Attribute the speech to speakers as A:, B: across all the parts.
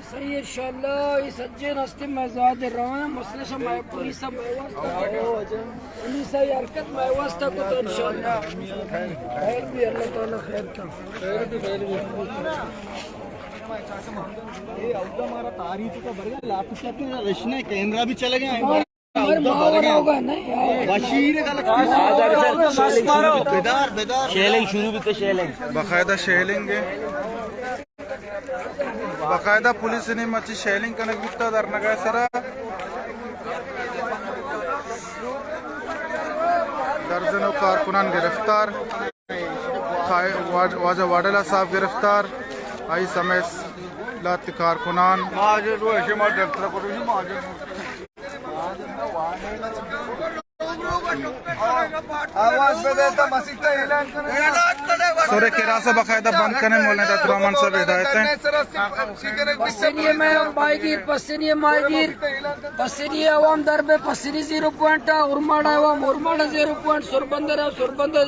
A: सही इंशाल्लाह ये सज्जे रास्ते में ज़ाद रहा मसले से मैं पुलिस से पुलिस से हरकत में वास्ता को तो इंशाल्लाह खैर भी अल्लाह ताला खैर का ये औदा हमारा तारीफ का बढ़िया लाफी के रश्ने कैमरा भी चले गए होगा नहीं बशीर बेदार शेलिंग शुरू भी तो शेलिंग
B: बाकायदा शेलिंग है बाकायदा पुलिस ने मची शेलिंग कनक बिकता दरनगा सरा दर्जनों कारकुनान गिरफ्तार वाजा वाडेला साहब गिरफ्तार आई समेत लात कारकुनान सोरे किरासा बाकायदा बंद करने मोलने रहमान साहब हिदायत हैं
A: पसीनिये में मायगीर पसीनिये मायगीर पसीनिये अवाम दरबे पसीनी 0 पॉइंट उर्माड़ा अवाम उर्माड़ा 0 पॉइंट सुरबंदर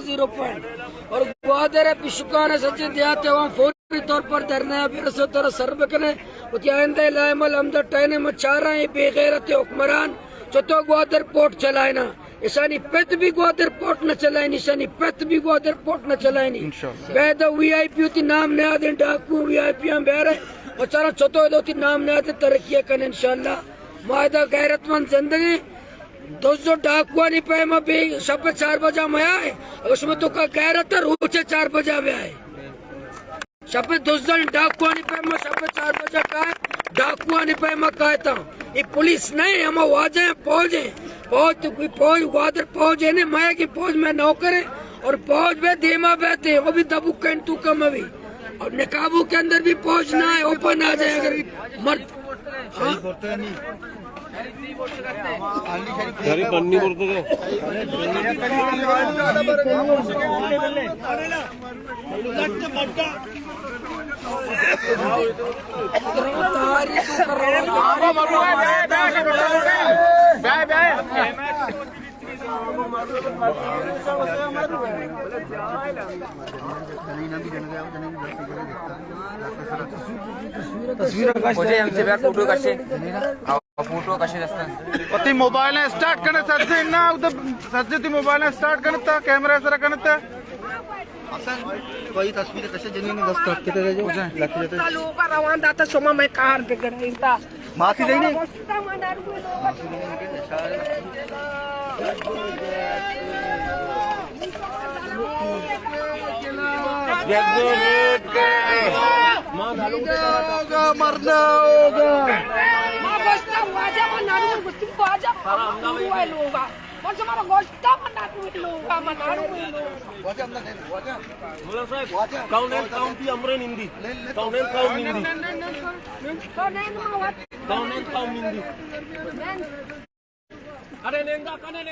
A: 0 पॉइंट और ग्वादर पिशुकान सच्चे देहात अवाम फौरी तौर पर धरना फिर से तरह सर्व करने उतियाइंदे लायमल हमदर टैने मचारा है बेगैरत हुक्मरान चतो ग्वादर पोर्ट चलाए ना ईशानी पेत भी ग्वादर पोर्ट न चलाए निशानी पेत भी ग्वादर पोर्ट न चलाए नहीं बेद वीआईपी उती नाम ने आदे डाकू वीआईपी हम बेरे और चारा चतो दोती नाम ने आदे तरक्की करन इंशाल्लाह मायदा गैरतमंद जिंदगी दोस्तों डाकुआ नहीं पे मैं भी सब 4 बजे में आए उसमें तो का गैरत रूचे 4 बजे में आए सब दोस्तों डाकुआ नहीं पे मैं सब 4 बजे का डाकुआ नहीं पे मैं कहता हूँ ये पुलिस नहीं हम वाजे फौज तो कोई फौज ग्वादर फौज है ना मैं की फौज में नौकर है और फौज में धीमा बैठे वो भी दबू कैंट तू कम अभी और निकाबू के अंदर भी फौज ना है ओपन आ जाए अगर मर्द
C: घरी पन्नी बोलतो
D: फोटो कसे असतात
B: ती मोबाईल स्टार्ट करणे सज्जे ना सज्जे ती मोबाईल स्टार्ट करत कॅमेरा सर करत
E: कोई तस्वीर कसे जनीने दस्त किती त्याचे लक्ष देते
A: लोग रवान दाता सोमा मैं कार पे करता
E: माफी देने
B: मरना होगा
C: काउंटी अमरे निंदी अरे लेंदा कने